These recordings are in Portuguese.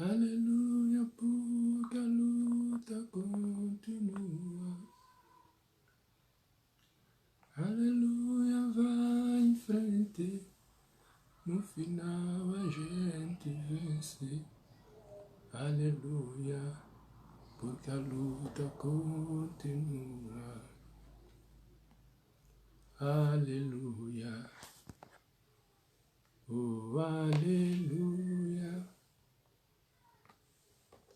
Aleluia, porque a luta continua. Aleluia, vai em frente. No final a gente vence. Aleluia, porque a luta continua. Aleluia, oh aleluia.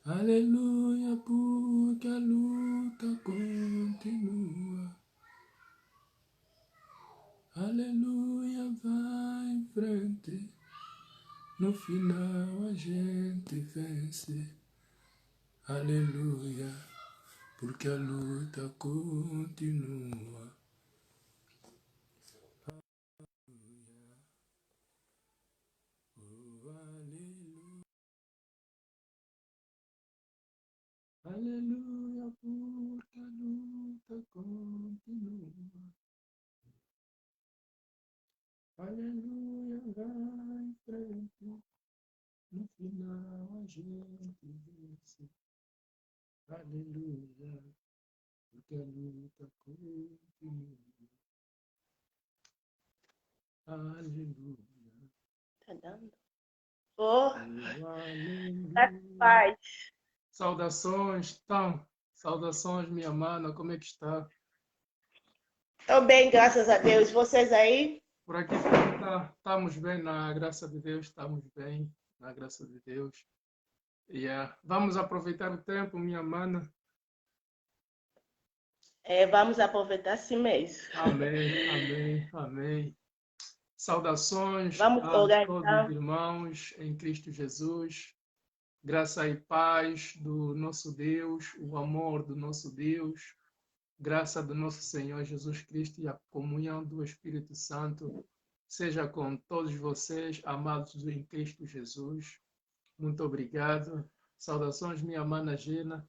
Aleluia, porque a luta continua. Aleluia, vai em frente. No final a gente vence. Aleluia, porque a luta continua. Oh, aleluia. Aleluia, porque a luta continua. Aleluia, vai em frente. No final a gente vence. Aleluia, porque a luta continua. Aleluia. Tá dando? Oh, Oh, tá com aleluia. paz. Saudações, então. Saudações, minha mana, como é que está? Tô bem, graças a Deus. Vocês aí? Por aqui também estamos bem, na graça de Deus, estamos bem, na graça de Deus. Vamos aproveitar o tempo, minha mana. Vamos aproveitar assim mesmo. Amém, amém, amém. Saudações Vamos a orar todos os então. irmãos em Cristo Jesus. Graça e paz do nosso Deus, o amor do nosso Deus, graça do nosso Senhor Jesus Cristo e a comunhão do Espírito Santo seja com todos vocês, amados em Cristo Jesus. Muito obrigado. Saudações, minha mana Gina.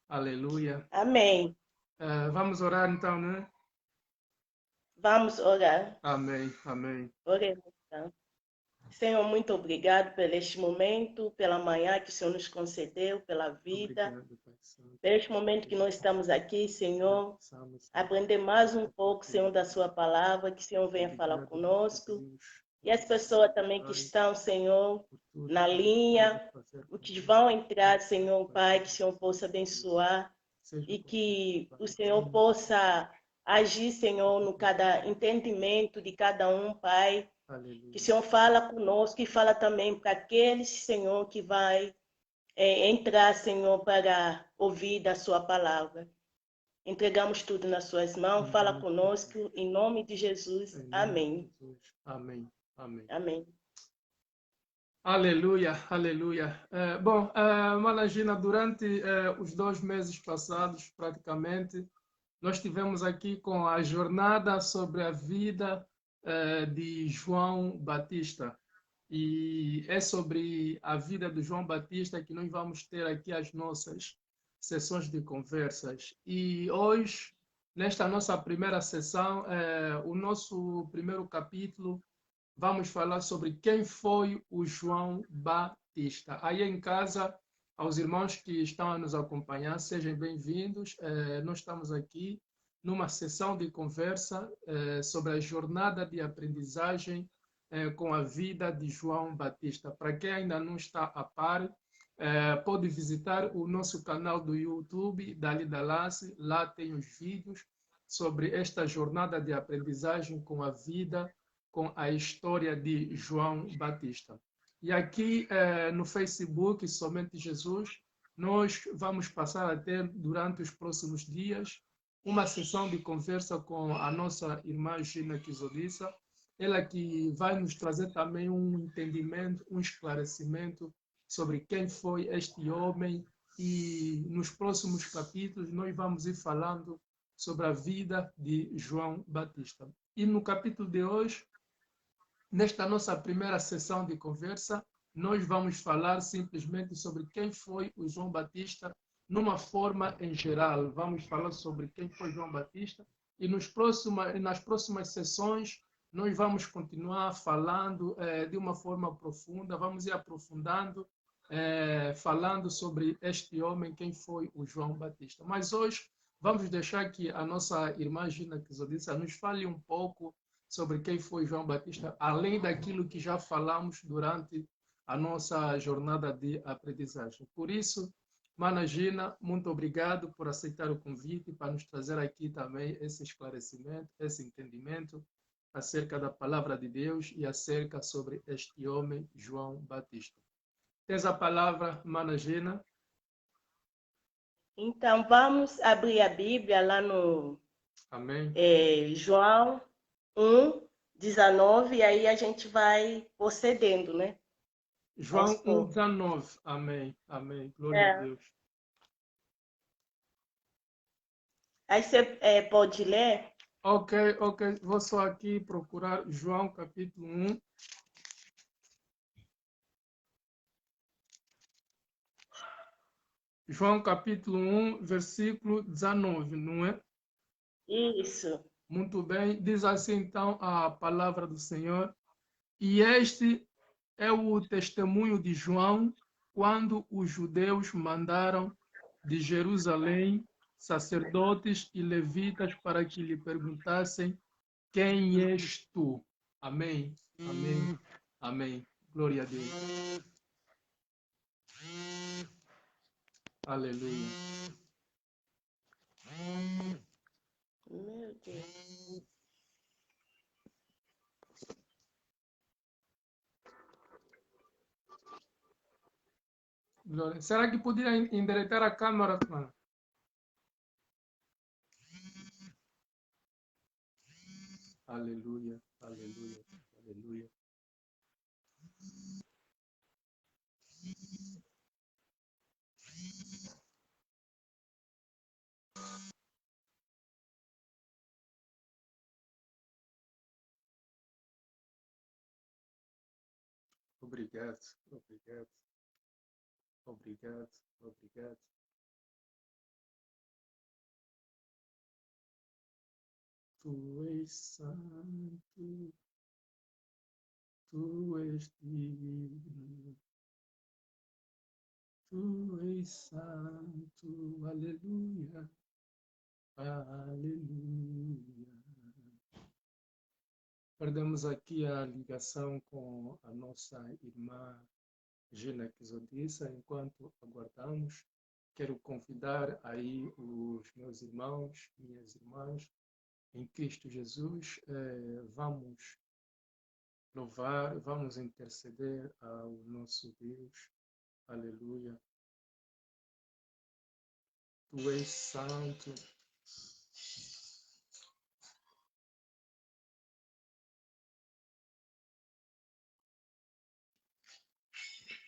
Aleluia. Amém. Vamos orar então, né? Vamos orar. Amém, amém. Oremos então. Senhor, muito obrigado por este momento, pela manhã que o Senhor nos concedeu, pela vida, Obrigado, Pai Santo. por este momento que nós estamos aqui, Senhor, Agradecemos, Senhor, aprender mais um pouco, Senhor, da sua palavra, que o Senhor venha falar obrigado, nosso conosco. Deus, E as pessoas também que estão, Senhor, por tudo na que pode linha, fazer os que conosco. vão entrar, Senhor Pai, que o Senhor possa abençoar Seja e contigo, que Pai, o em Senhor nome de possa agir, Senhor, no cada entendimento de cada um, Pai. Que o Aleluia. Senhor fala conosco e fala também para aqueles, Senhor, que vai entrar, Senhor, para ouvir da sua palavra. Entregamos tudo nas suas mãos. Em Fala nome de Jesus. conosco, em nome de Jesus. Em nome de Amém. Jesus. Amém. Amém. Amém. Aleluia, aleluia. Bom, Managina, durante os 2 meses passados, praticamente, nós tivemos aqui com a jornada sobre a vida de João Batista. E é sobre a vida de João Batista que nós vamos ter aqui as nossas sessões de conversas. E hoje, nesta nossa primeira sessão, o nosso primeiro capítulo, vamos falar sobre quem foi o João Batista. Aí em casa, aos irmãos que estão a nos acompanhar, sejam bem-vindos. Nós estamos aqui numa sessão de conversa sobre a jornada de aprendizagem com a vida de João Batista. Para quem ainda não está a par, pode visitar o nosso canal do YouTube, Dali Dalasi, lá tem os vídeos sobre esta jornada de aprendizagem com a vida, com a história de João Batista. E aqui no Facebook, Somente Jesus, nós vamos passar a ter, durante os próximos dias, uma sessão de conversa com a nossa irmã Gina Kizolissa, ela que vai nos trazer também um entendimento, um esclarecimento sobre quem foi este homem, e nos próximos capítulos nós vamos ir falando sobre a vida de João Batista. E no capítulo de hoje, nesta nossa primeira sessão de conversa, nós vamos falar simplesmente sobre quem foi o João Batista, numa forma em geral. Vamos falar sobre quem foi João Batista e nas próximas sessões nós vamos continuar falando de uma forma profunda, vamos ir aprofundando falando sobre este homem, quem foi o João Batista. Mas hoje vamos deixar que a nossa irmã Gina Kizodissa nos fale um pouco sobre quem foi João Batista, além daquilo que já falamos durante a nossa jornada de aprendizagem. Por isso, Mana Gina, muito obrigado por aceitar o convite para nos trazer aqui também esse esclarecimento, esse entendimento acerca da palavra de Deus e acerca sobre este homem, João Batista. Tens a palavra, Mana Gina? Então, vamos abrir a Bíblia lá no Amém. João 1:19, e aí a gente vai procedendo, né? João 1:19. Amém. Amém. Glória a Deus. Aí você pode ler? Ok. Vou só aqui procurar João capítulo 1. João capítulo 1, versículo 19, não é? Isso. Muito bem. Diz assim então a palavra do Senhor. E este é o testemunho de João quando os judeus mandaram de Jerusalém sacerdotes e levitas para que lhe perguntassem: quem és tu? Amém. Amém. Amém. Glória a Deus. Aleluia. Meu Deus. Glória. Será que podia endireitar a câmera, mano? Aleluia, aleluia, aleluia. Obrigado, obrigado, obrigado, obrigado. Tu és santo, tu és divino, tu és santo, aleluia, aleluia. Perdemos aqui a ligação com a nossa irmã Gina Kizodissa. Enquanto aguardamos, quero convidar aí os meus irmãos, minhas irmãs, em Cristo Jesus, vamos louvar, vamos interceder ao nosso Deus. Aleluia. Tu és santo.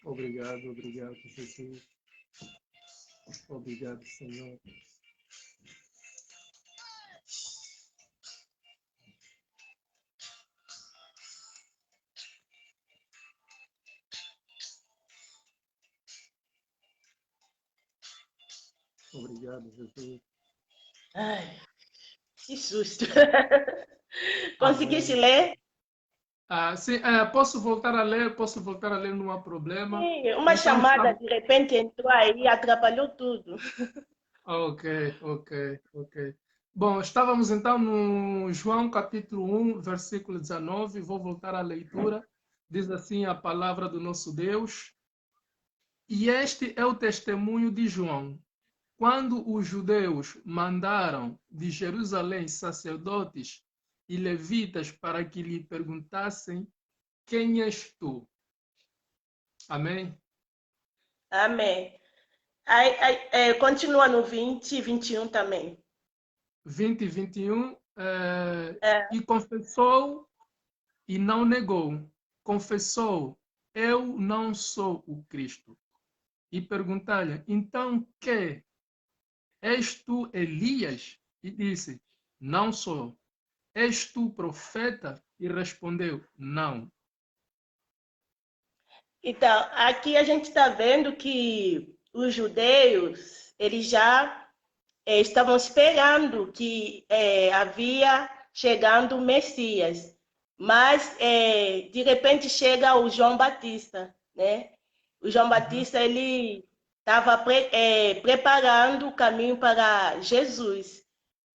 Obrigado, obrigado, Jesus. Obrigado, Senhor. Obrigado, Jesus. Ai, que susto. Conseguiste ler? Sim, posso voltar a ler, não há problema. Sim, uma Então, chamada de repente entrou aí e atrapalhou tudo. Ok. Bom, estávamos então no João capítulo 1, versículo 19. Vou voltar à leitura. Diz assim a palavra do nosso Deus. E este é o testemunho de João. Quando os judeus mandaram de Jerusalém sacerdotes e levitas para que lhe perguntassem: quem és tu? Amém? Amém. Aí, continua no 20 e 21 também. 20 e 21. É. E confessou e não negou. Confessou: eu não sou o Cristo. E perguntaram-lhe: então que? És tu Elias? E disse: não sou. És tu profeta? E respondeu: não. Então, aqui a gente está vendo que os judeus, eles já estavam esperando que havia chegando o Messias, mas de repente chega o João Batista, né? o João Batista ele estava preparando o caminho para Jesus.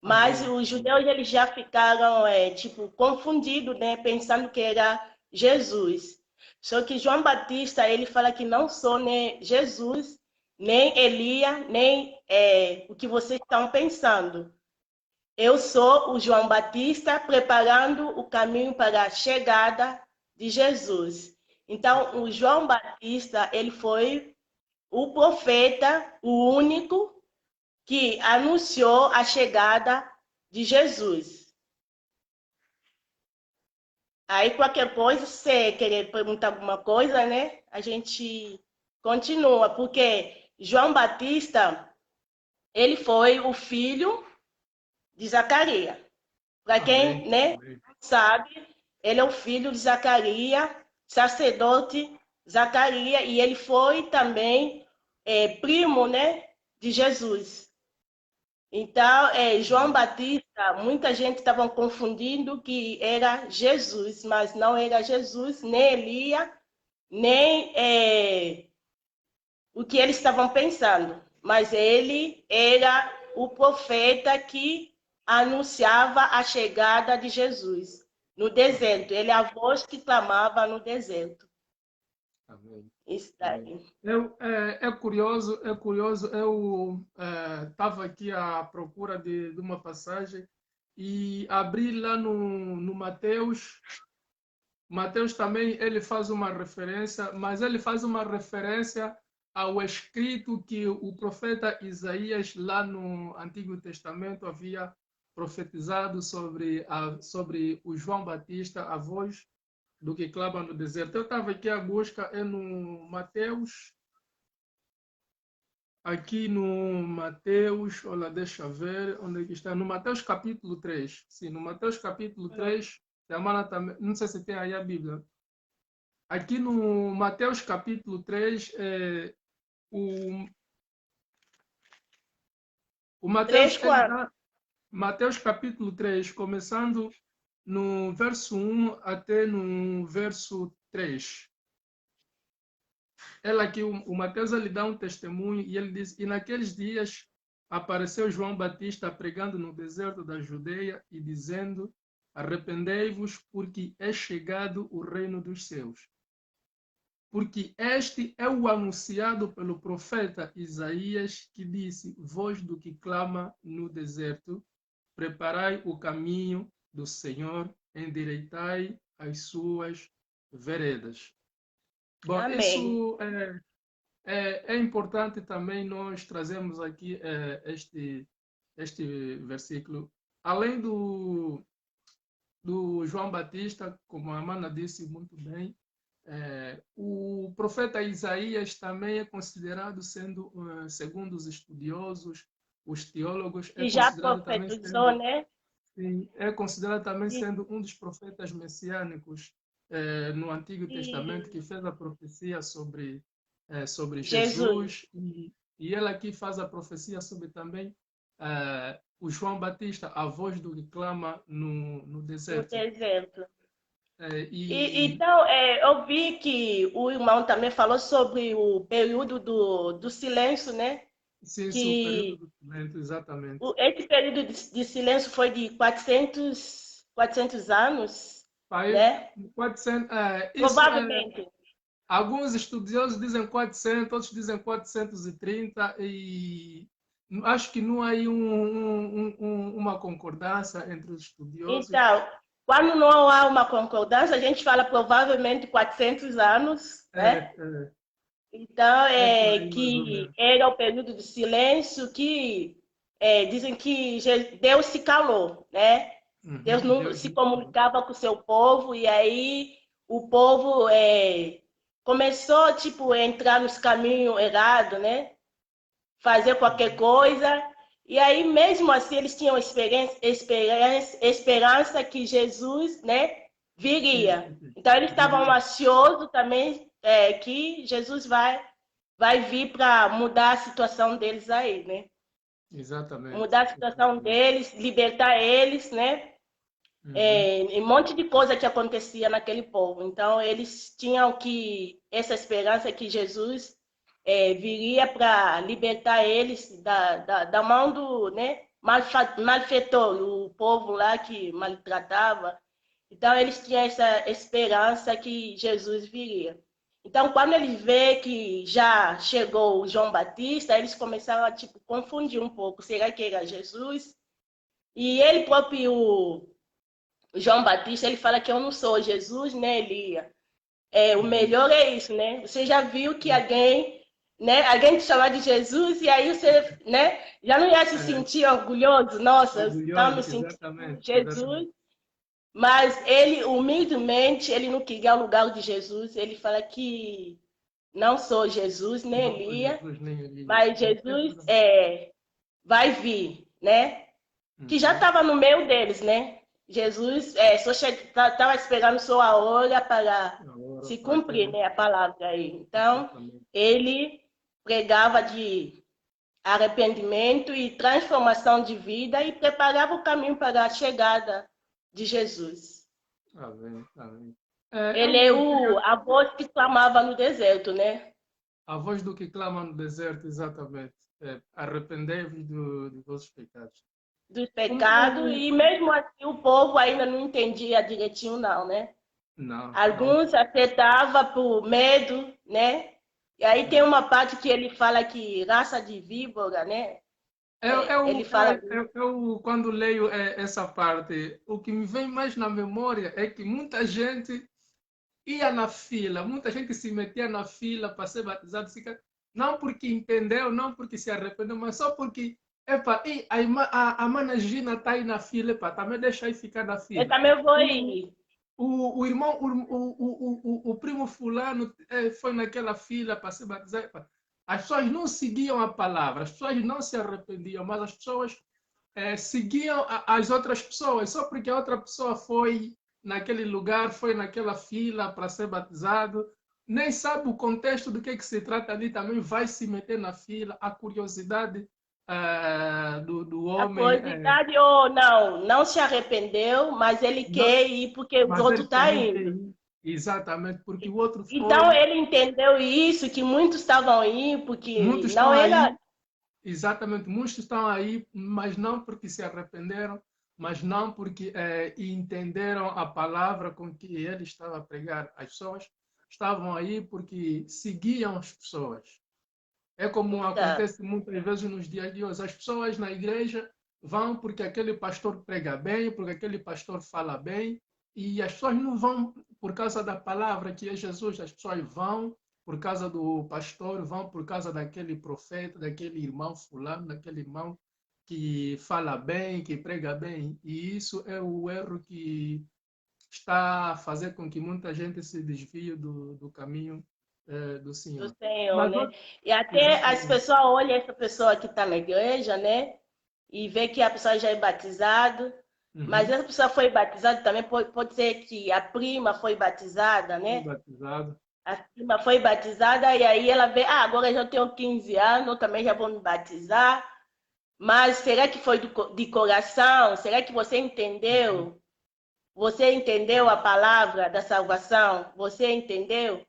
Mas Amém. os judeus eles já ficaram tipo confundidos, né, pensando que era Jesus. Só que João Batista ele fala que não sou nem Jesus, nem Elias, nem o que vocês estão pensando. Eu sou o João Batista preparando o caminho para a chegada de Jesus. Então, o João Batista, ele foi o profeta, o único que anunciou a chegada de Jesus. Aí, qualquer coisa, se você querer perguntar alguma coisa, né? A gente continua, porque João Batista, ele foi o filho de Zacarias. Para quem, Amém. né, Amém. sabe, ele é o filho de Zacarias, sacerdote Zacarias, e ele foi também primo, né, de Jesus. Então, João Batista, muita gente estava confundindo que era Jesus, mas não era Jesus, nem Elias, nem o que eles estavam pensando. Mas ele era o profeta que anunciava a chegada de Jesus no deserto. Ele é a voz que clamava no deserto. Amém. Isso Amém. daí. É curioso, é curioso. Eu estava aqui à procura de uma passagem e abri lá no Mateus. Mateus também ele faz uma referência, mas ele faz uma referência ao escrito que o profeta Isaías lá no Antigo Testamento havia profetizado sobre o João Batista, a voz do que clama no deserto. Eu estava aqui à busca, é no Mateus, aqui no Mateus, olha, deixa eu ver onde é que está, no Mateus capítulo 3. Sim, no Mateus capítulo 3, também, não sei se tem aí a Bíblia. Aqui no Mateus capítulo 3, o, o Mateus, 3, ele 4. dá, Mateus capítulo 3, começando no verso 1 até no verso 3. Ela aqui, o Mateus, ele dá um testemunho e ele diz: E naqueles dias apareceu João Batista pregando no deserto da Judeia e dizendo: Arrependei-vos, porque é chegado o reino dos céus. Porque este é o anunciado pelo profeta Isaías, que disse: Voz do que clama no deserto, preparai o caminho do Senhor, endireitai as suas veredas. Bom, Amém. isso é importante também nós trazemos aqui este versículo. Além do João Batista, como a Mana disse muito bem, o profeta Isaías também é considerado sendo, segundo os estudiosos, os teólogos, E já profetizou, né? é considerado também E, sendo um dos profetas messiânicos no Antigo Testamento que e fez a profecia sobre Jesus, Jesus e ele aqui faz a profecia sobre também o João Batista, a voz do que clama no no deserto. deserto. E Então, eu vi que o irmão também falou sobre o período do silêncio, né? sim, isso, o período Que do silêncio, exatamente. esse período de silêncio foi de 400 anos, Aí, né? 400, Provavelmente. alguns estudiosos dizem 400, outros dizem 430, e acho que não há aí uma concordância entre os estudiosos. Então, quando não há uma concordância, a gente fala provavelmente 400 anos, né? É, Então, é por aí mais ou que menos. era o período de silêncio que dizem que Deus se calou, né? Deus Uhum, não Deus se nos falou. comunicava com o seu povo e aí o povo começou tipo a entrar nos caminhos errados, né? Fazer qualquer Uhum, coisa e aí mesmo assim eles tinham esperança que Jesus, né, sim, viria. sim, sim. Então eles estavam Viria. ansiosos também que Jesus vai vir para mudar a situação deles aí, né? Exatamente, Mudar a situação exatamente. deles, libertar eles, né? Um monte de coisa que acontecia naquele povo. Então, eles tinham essa esperança que Jesus viria para libertar eles da mão do, né, malfeitor, o povo lá que maltratava. Então, eles tinham essa esperança que Jesus viria. Então, quando eles vê que já chegou o João Batista, eles começaram a confundir um pouco. Será que era Jesus? E ele próprio, o João Batista, ele fala que eu não sou Jesus, né, Elia? O melhor é isso, né? Você já viu que alguém, né, alguém te chamar de Jesus e aí você, né, já não ia se sentir orgulhoso? Nossa, está me sentindo Jesus. Exatamente. Mas ele, humildemente, ele não queria o lugar de Jesus. Ele fala que não sou Jesus, nem Elia, mas Jesus vai vir, né? Que já estava no meio deles, né? Jesus só estava esperando sua hora para se cumprir, né, a palavra aí. Então, ele pregava de arrependimento e transformação de vida e preparava o caminho para a chegada de Jesus. Amém, amém. Ele é a voz que clamava no deserto, né? A voz do que clama no deserto, exatamente. Arrependei-vos dos vossos pecados. Dos pecados, e mesmo assim o povo ainda não entendia direitinho, não, né? Não. Alguns aceitavam por medo, né? E aí tem uma parte que ele fala que raça de víbora, né? Ele fala... Quando leio essa parte, o que me vem mais na memória é que muita gente ia na fila, muita gente se metia na fila para ser batizado, não porque entendeu, não porque se arrependeu, mas só porque, a mana Gina está aí na fila, também deixa aí ficar na fila. Eu também vou ir. O irmão, o primo fulano foi naquela fila para ser batizado. As pessoas não seguiam a palavra, as pessoas não se arrependiam, mas as pessoas seguiam as outras pessoas, só porque a outra pessoa foi naquele lugar, foi naquela fila para ser batizado, nem sabe o contexto do que se trata ali, também vai se meter na fila, a curiosidade do homem. A curiosidade ou não se arrependeu, mas ele quer ir porque o outro está indo. Exatamente, porque o outro foi. Então ele entendeu isso, que muitos estavam aí, porque muitos não era... Aí, exatamente, muitos estão aí, mas não porque se arrependeram, mas não porque entenderam a palavra com que ele estava a pregar. As pessoas estavam aí porque seguiam as pessoas. É como acontece muitas vezes nos dias de hoje. As pessoas na igreja vão porque aquele pastor prega bem, porque aquele pastor fala bem, e as pessoas não vão por causa da palavra que é Jesus. As pessoas vão por causa do pastor, vão por causa daquele profeta, daquele irmão fulano, daquele irmão que fala bem, que prega bem. E isso é o erro que está a fazer com que muita gente se desvie do caminho do Senhor. Do Senhor, né? E até as pessoas olham essa pessoa que está na igreja, né? E vê que a pessoa já é batizada, mas essa pessoa foi batizada também, pode ser que a prima foi batizada, né? A prima foi batizada e aí ela vê, agora eu já tenho 15 anos, eu também já vou me batizar. Mas será que foi de coração? Será que você entendeu? Você entendeu a palavra da salvação? Você entendeu?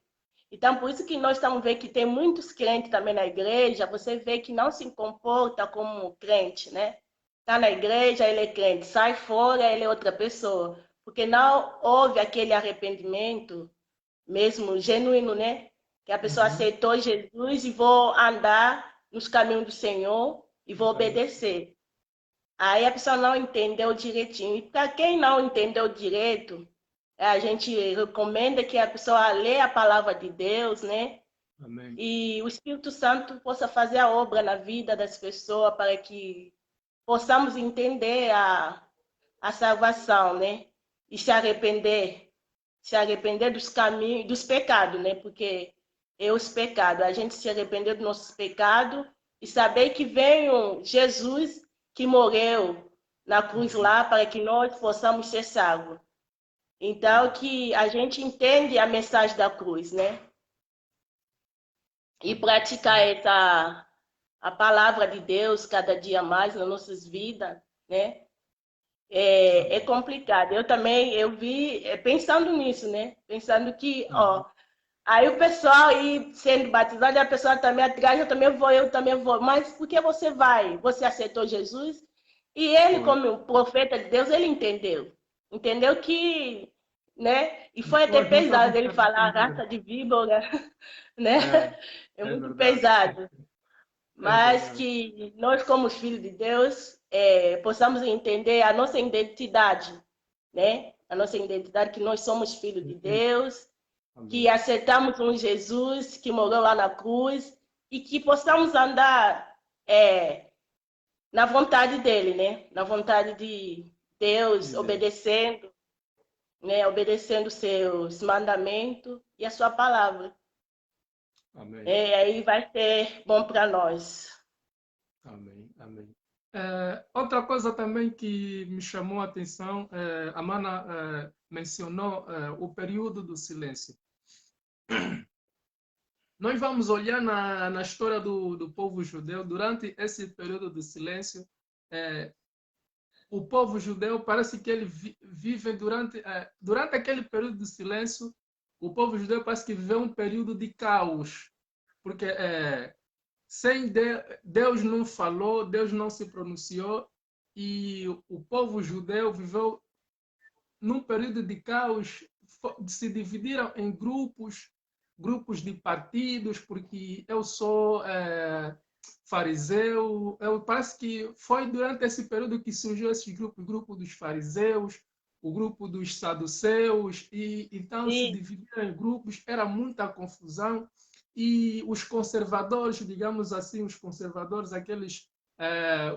Então, por isso que nós estamos vendo que tem muitos crentes também na igreja, você vê que não se comporta como crente, né? Está na igreja, ele é crente, sai fora, ele é outra pessoa. Porque não houve aquele arrependimento mesmo genuíno, né? Que a pessoa aceitou Jesus e vou andar nos caminhos do Senhor e vou obedecer. Aí a pessoa não entendeu direitinho. E para quem não entendeu direito, a gente recomenda que a pessoa lê a palavra de Deus, né? Amém. E o Espírito Santo possa fazer a obra na vida das pessoas para que possamos entender a salvação, né? E se arrepender dos caminhos, dos pecados, né? Porque é os pecados. A gente se arrepender dos nossos pecados e saber que veio Jesus que morreu na cruz lá para que nós possamos ser salvos. Então, que a gente entende a mensagem da cruz, né? E praticar a palavra de Deus cada dia mais nas nossas vidas, né? é Amém. complicado. Eu também, eu vi, pensando nisso, né? Pensando que, Uhum. ó, aí o pessoal ir sendo batizado, e a pessoa também atrás, eu também vou. Mas por que você vai? Você aceitou Jesus? E ele, Foi. como profeta de Deus, ele entendeu. Entendeu que, né? E foi até Nós não pesado estamos ele a falar responder. raça de víbora, né? É, É é muito verdade. pesado. É Mas verdade. que nós, como filhos de Deus, possamos entender a nossa identidade, né? A nossa identidade, que nós somos filhos de Isso. Deus, que Amém. aceitamos um Jesus que morreu lá na cruz e que possamos andar é, na vontade dele, né? Na vontade de Deus, De Deus. obedecendo, né? Obedecendo seus mandamentos e a sua palavra. Amém. É, aí vai ser bom para nós. Amém. Amém. Outra coisa também que me chamou a atenção, a Mana mencionou o período do silêncio. Nós vamos olhar na história do povo judeu, durante esse período de silêncio, eh, o povo judeu parece que ele vive durante aquele período de silêncio, o povo judeu parece que viveu um período de caos, porque sem Deus não falou, Deus não se pronunciou, e o povo judeu viveu num período de caos, se dividiram em grupos de partidos, porque eu sou fariseu. Parece que foi durante esse período que surgiu esse grupo, o grupo dos fariseus, o grupo dos saduceus, e então se E, dividiram em grupos, era muita confusão, e os conservadores, digamos assim, os conservadores, aqueles,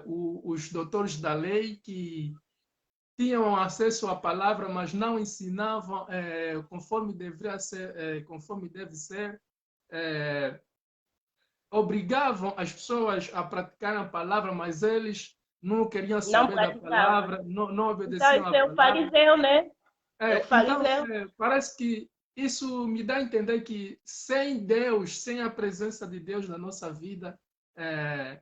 os doutores da lei, que tinham acesso à palavra, mas não ensinavam conforme deveria ser, conforme deve ser, é, obrigavam as pessoas a praticar a palavra, mas eles não queriam não saber da praticava. palavra, não Então, obedeciam esse à é o palavra. fariseu, né? É o Então, fariseu. parece que isso me dá a entender que sem Deus, sem a presença de Deus na nossa vida, é,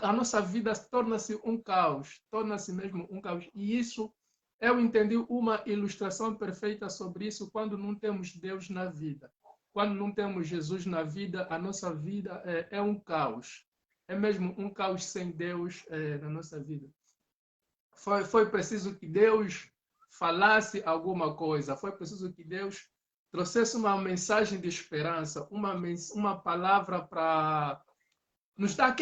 a nossa vida torna-se um caos, torna-se mesmo um caos. E isso, eu entendi uma ilustração perfeita sobre isso quando não temos Deus na vida. Quando não temos Jesus na vida, a nossa vida é um caos. É mesmo um caos sem Deus na nossa vida. Foi preciso que Deus falasse alguma coisa, foi preciso que Deus trouxesse uma mensagem de esperança, uma palavra para nos dar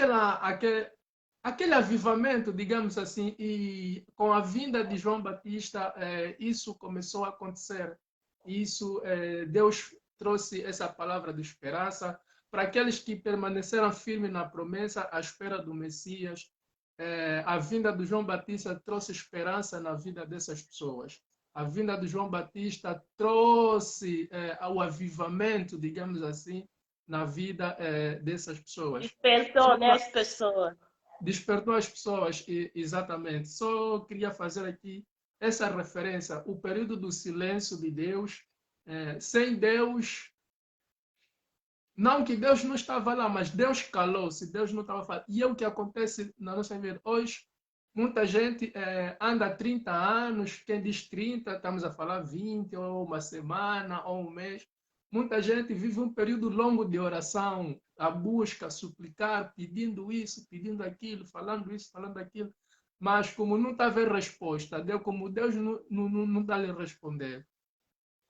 aquele avivamento, digamos assim, e com a vinda de João Batista, isso começou a acontecer. Isso, Deus trouxe essa palavra de esperança para aqueles que permaneceram firmes na promessa, à espera do Messias. A vinda de João Batista trouxe esperança na vida dessas pessoas. A vinda de João Batista trouxe o avivamento, digamos assim, na vida dessas pessoas. Despertou, Só né, pra, as pessoas. despertou as pessoas, exatamente. Só queria fazer aqui essa referência, o período do silêncio de Deus. Sem Deus, não que Deus não estava lá, mas Deus calou-se, Deus não estava falando. E é o que acontece na nossa vida hoje. Muita gente anda 30 anos, quem diz 30, estamos a falar 20, ou uma semana, ou um mês. Muita gente vive um período longo de oração, a busca, a suplicar, pedindo isso, pedindo aquilo, falando isso, falando aquilo. Mas como não está a ver resposta, Deus, como Deus não está a lhe responder,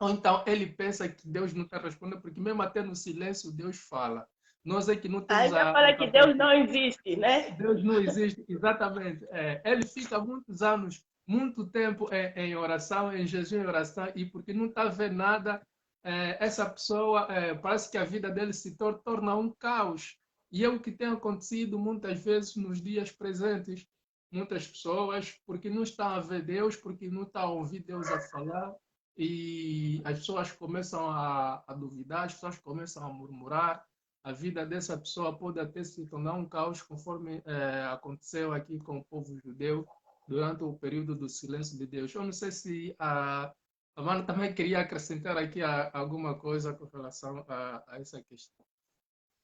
ou então ele pensa que Deus não está respondendo, porque mesmo até no silêncio Deus fala. Nós é que não temos Aí já a fala que Deus não existe, né? Deus não existe, exatamente. Ele fica muitos anos, muito tempo em oração, em jejum e oração, e porque não está a ver nada, essa pessoa, parece que a vida dele se torna um caos. E é o que tem acontecido muitas vezes nos dias presentes. Muitas pessoas, porque não estão a ver Deus, porque não estão a ouvir Deus a falar, e as pessoas começam a duvidar, as pessoas começam a murmurar, a vida dessa pessoa pode até se tornar um caos, conforme aconteceu aqui com o povo judeu durante o período do silêncio de Deus. Eu não sei se a Mano também queria acrescentar aqui alguma coisa com relação a essa questão.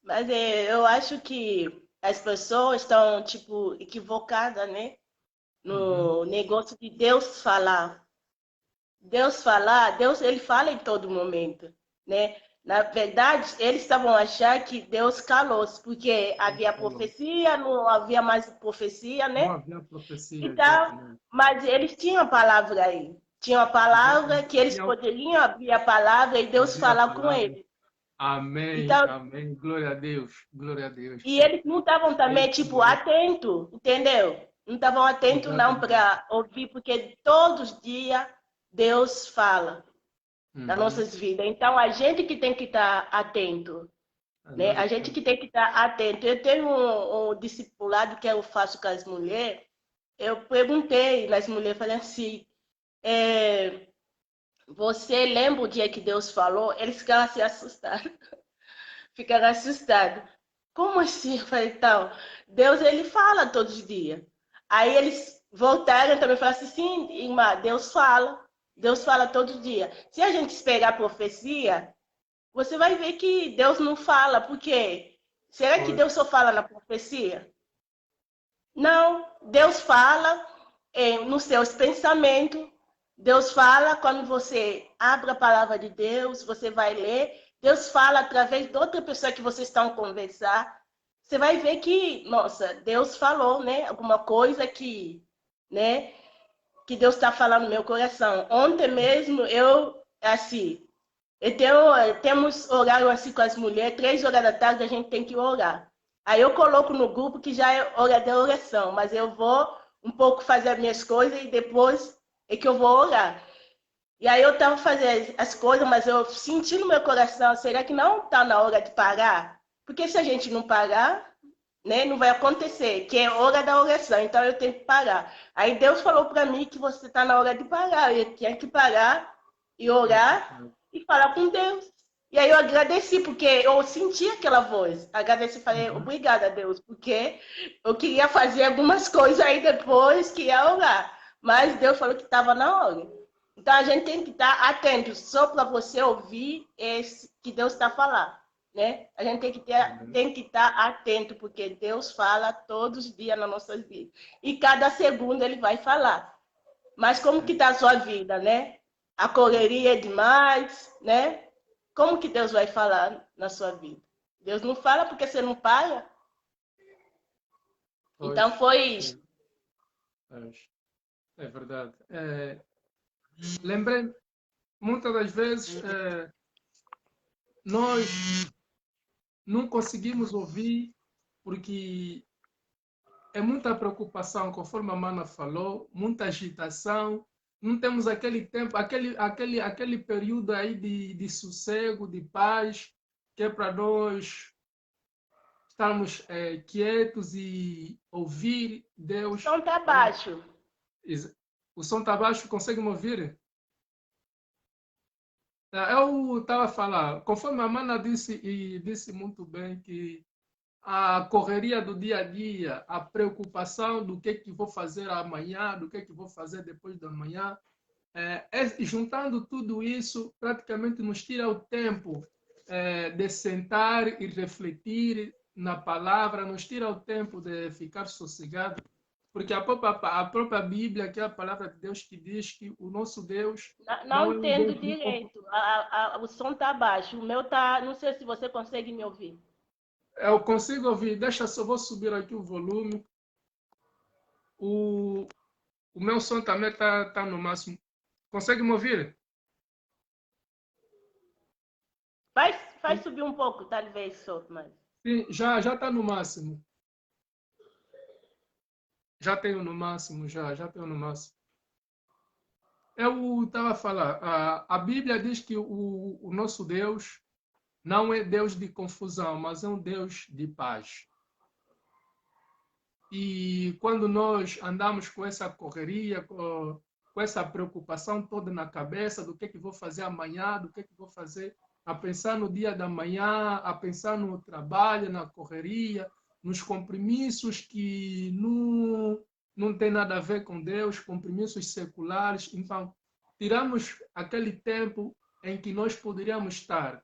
Mas eu acho que as pessoas estão, tipo, equivocadas, né? no negócio de Deus falar. Deus ele fala em todo momento, né? Na verdade, eles estavam achando que Deus calou-se, porque havia profecia, não havia mais profecia, Não né? havia profecia, Então, exatamente. mas eles tinham a palavra aí. Tinham a palavra Exatamente. que eles poderiam abrir a palavra e Deus Abrir a falar com palavra. eles. Amém, Então, amém. Glória a Deus, glória a Deus. e eles não estavam É também, isso tipo, mesmo. atentos, entendeu? Não estavam atentos não Exatamente. para ouvir, porque todos os dias Deus fala nas Uhum. nossas vidas. Então, a gente que tem que estar atento, né? Nós A gente que estamos. tem que estar atento. Eu tenho um discipulado que eu faço com as mulheres. Eu perguntei nas mulheres, falei assim, você lembra o dia que Deus falou? Eles ficaram assim assustados. Ficaram assustados. Como assim? Eu falei, então, Deus ele fala todos os dias. Aí eles voltaram também e falaram assim, sim, irmã, Deus fala. Deus fala todo dia. Se a gente esperar a profecia, você vai ver que Deus não fala. Por quê? Será que Pois. Deus só fala na profecia? Não, Deus fala nos seus pensamentos. Deus fala quando você abre a palavra de Deus, você vai ler. Deus fala através de outra pessoa que vocês estão a conversar. Você vai ver que, nossa, Deus falou, né? Alguma coisa que, né? Que Deus está falando no meu coração. Ontem mesmo assim, temos horário assim com as mulheres, 3 horas da tarde a gente tem que orar. Aí eu coloco no grupo que já é hora da oração, mas eu vou um pouco fazer as minhas coisas e depois é que eu vou orar. E aí eu estava fazendo as coisas, mas eu senti no meu coração, será que não está na hora de parar? Porque se a gente não parar, né, não vai acontecer, que é hora da oração, então eu tenho que parar. Aí Deus falou para mim que você está na hora de parar, eu tinha que parar e orar e falar com Deus. E aí eu agradeci, porque eu senti aquela voz. Agradeci, falei, Uhum. obrigada, Deus, porque eu queria fazer algumas coisas aí depois que ia orar. Mas Deus falou que estava na hora. Então a gente tem que estar atento só para você ouvir esse que Deus está falando, né? A gente Amém. tem que estar atento, porque Deus fala todos os dias nas nossas vidas. E cada segundo ele vai falar. Mas como que está a sua vida, né? A correria é demais, né? Como que Deus vai falar na sua vida? Deus não fala porque você não para. Então Pois. foi isso. Pois. É verdade. Lembrei, muitas das vezes, nós não conseguimos ouvir porque é muita preocupação, conforme a Mana falou, muita agitação. Não temos aquele tempo, aquele período aí de sossego, de paz, que é para nós estarmos quietos e ouvir O Deus som está falando. baixo. O som está baixo, consegue me ouvir? Eu estava a falar, conforme a Mana disse, e disse muito bem, que a correria do dia a dia, a preocupação do que vou fazer amanhã, do que vou fazer depois da manhã, juntando tudo isso, praticamente nos tira o tempo de sentar e refletir na palavra, nos tira o tempo de ficar sossegado, porque a própria Bíblia, que é a palavra de Deus, que diz que o nosso Deus Não não é um entendo Deus de direito. O som está baixo. O meu tá. Não sei se você consegue me ouvir. eu consigo ouvir, deixa só, vou subir aqui o volume. O, o meu som também tá no máximo. Consegue me ouvir? Vai subir um pouco, talvez, só, mas. Sim, já está no máximo. Já tenho no máximo, já tenho no máximo. Eu estava a falar, a Bíblia diz que o nosso Deus não é Deus de confusão, mas é um Deus de paz. E quando nós andamos com essa correria, com essa preocupação toda na cabeça do que vou fazer amanhã, do que vou fazer, a pensar no dia da manhã, a pensar no trabalho, na correria, nos compromissos que não tem nada a ver com Deus, compromissos seculares. Então, tiramos aquele tempo em que nós poderíamos estar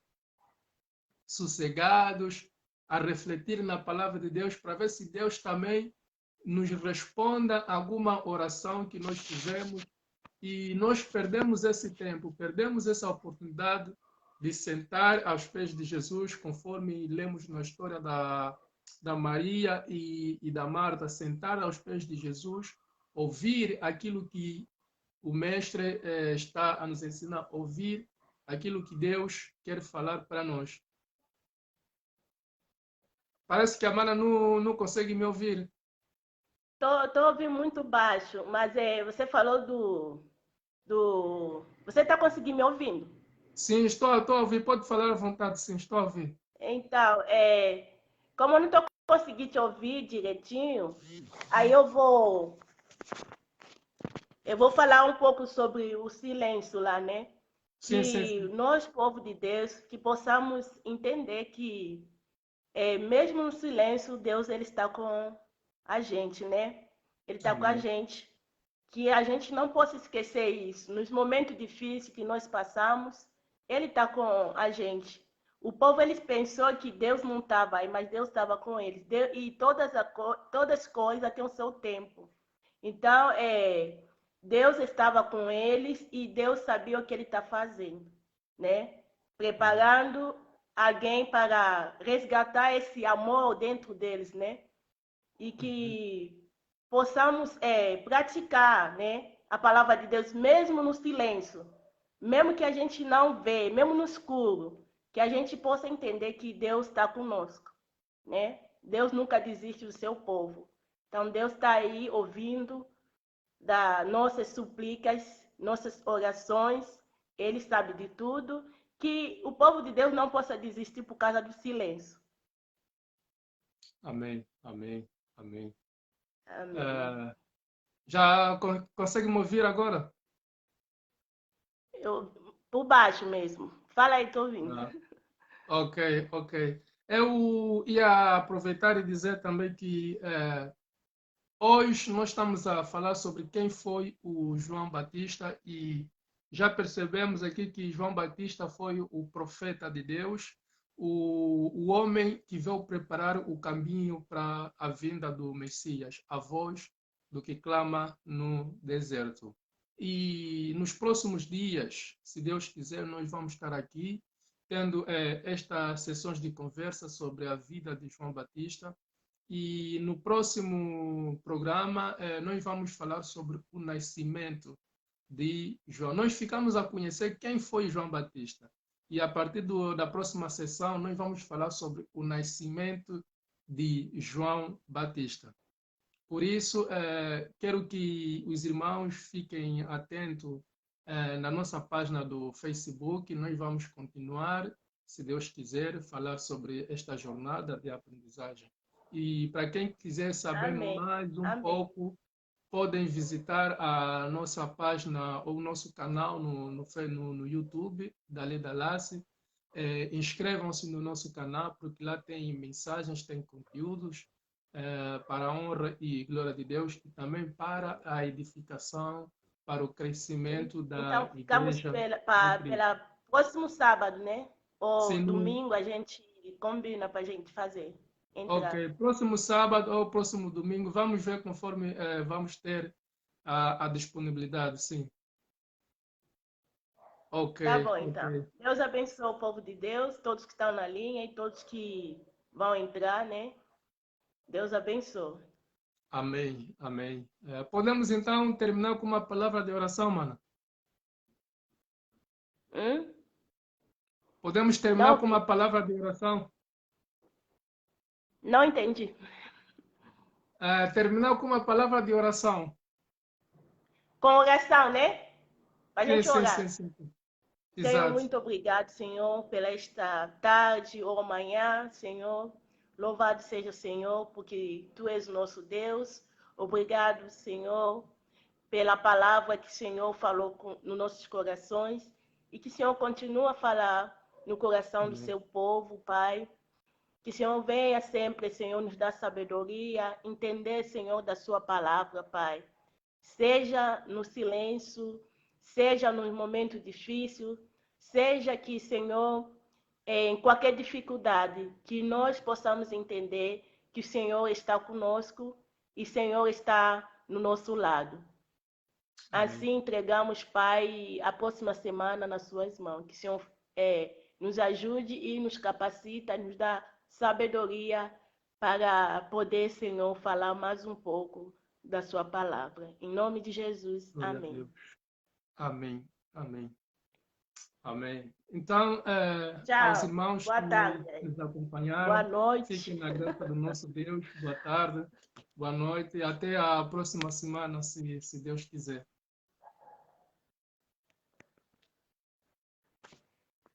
sossegados, a refletir na palavra de Deus, para ver se Deus também nos responda alguma oração que nós fizemos e nós perdemos esse tempo, perdemos essa oportunidade de sentar aos pés de Jesus, conforme lemos na história da Maria e da Marta, sentar aos pés de Jesus, ouvir aquilo que o Mestre está a nos ensinar, ouvir aquilo que Deus quer falar para nós. Parece que a Mana não consegue me ouvir. Tô ouvindo muito baixo, mas você falou Você está conseguindo me ouvindo? Sim, estou a ouvir. Pode falar à vontade, sim, estou a ouvir. Então, como eu não estou conseguindo te ouvir direitinho, aí eu vou falar um pouco sobre o silêncio lá, né? Sim, sim, Que sim. nós, povo de Deus, que possamos entender que mesmo no silêncio, Deus ele está com a gente, né? Ele está com a Amém. gente. Que a gente não possa esquecer isso. Nos momentos difíceis que nós passamos, Ele está com a gente. O povo eles pensou que Deus não estava aí, mas Deus estava com eles. E todas as coisas têm o seu tempo. Então, Deus estava com eles e Deus sabia o que Ele está fazendo, né? Amém. Preparando alguém para resgatar esse amor dentro deles, né? E Uhum. que possamos praticar, né, a palavra de Deus, mesmo no silêncio, mesmo que a gente não vê, mesmo no escuro, que a gente possa entender que Deus está conosco, né? Deus nunca desiste do seu povo. Então, Deus está aí ouvindo das nossas súplicas, nossas orações, Ele sabe de tudo, que o povo de Deus não possa desistir por causa do silêncio. Amém. Amém. Amém. Amém. Eh, já consegue me ouvir agora? Por baixo mesmo. Fala aí, tô ouvindo. Ah, ok, ok. Eu ia aproveitar e dizer também que hoje nós estamos a falar sobre quem foi o João Batista e já percebemos aqui que João Batista foi o profeta de Deus, o homem que veio preparar o caminho para a vinda do Messias, a voz do que clama no deserto. E nos próximos dias, se Deus quiser, nós vamos estar aqui tendo estas sessões de conversa sobre a vida de João Batista e no próximo programa, nós vamos falar sobre o nascimento de João. Nós ficamos a conhecer quem foi João Batista. E a partir da próxima sessão, nós vamos falar sobre o nascimento de João Batista. Por isso, quero que os irmãos fiquem atentos na nossa página do Facebook. Nós vamos continuar, se Deus quiser, falar sobre esta jornada de aprendizagem. E para quem quiser saber Amém. mais um Amém. pouco, podem visitar a nossa página ou o nosso canal no YouTube, da Leda Lace. Inscrevam-se no nosso canal, porque lá tem mensagens, tem conteúdos para a honra e glória de Deus e também para a edificação, para o crescimento Então, da ficamos igreja em Cristo. pela próximo sábado, né? Ou Sendo, domingo a gente combina para a gente fazer, entrar. ok, próximo sábado ou próximo domingo, vamos ver conforme vamos ter a disponibilidade, sim. Ok, Tá bom, ok. então. Deus abençoe o povo de Deus, todos que estão na linha e todos que vão entrar, né? Deus abençoe. Amém, amém. Podemos então terminar com uma palavra de oração, mano? Hum? Podemos terminar Não com vi. uma palavra de oração? Não entendi. Terminar com uma palavra de oração. Com oração, né? Para a Sim, gente sim, sim, orar. sim, sim. Senhor, Exato. muito obrigado, Senhor, pela esta tarde ou manhã, Senhor. Louvado seja o Senhor, porque Tu és o nosso Deus. Obrigado, Senhor, pela palavra que o Senhor falou nos nossos corações e que o Senhor continua a falar no coração do Amém. seu povo, Pai. Que o Senhor venha sempre, Senhor, nos dar sabedoria, entender, Senhor, da Sua palavra, Pai. Seja no silêncio, seja nos momentos difíceis, seja que, Senhor, em qualquer dificuldade, que nós possamos entender que o Senhor está conosco e o Senhor está no nosso lado. Assim entregamos, Pai, a próxima semana nas suas mãos. Que o Senhor nos ajude e nos capacita, nos dá sabedoria para poder, Senhor, falar mais um pouco da sua palavra. Em nome de Jesus, Glória a amém. Deus. Amém. Amém. Amém. Então, aos Tchau. irmãos Boa que tarde. nos Boa acompanharam, noite. fiquem na graça do nosso Deus. Boa tarde, boa noite e até a próxima semana, se Deus quiser.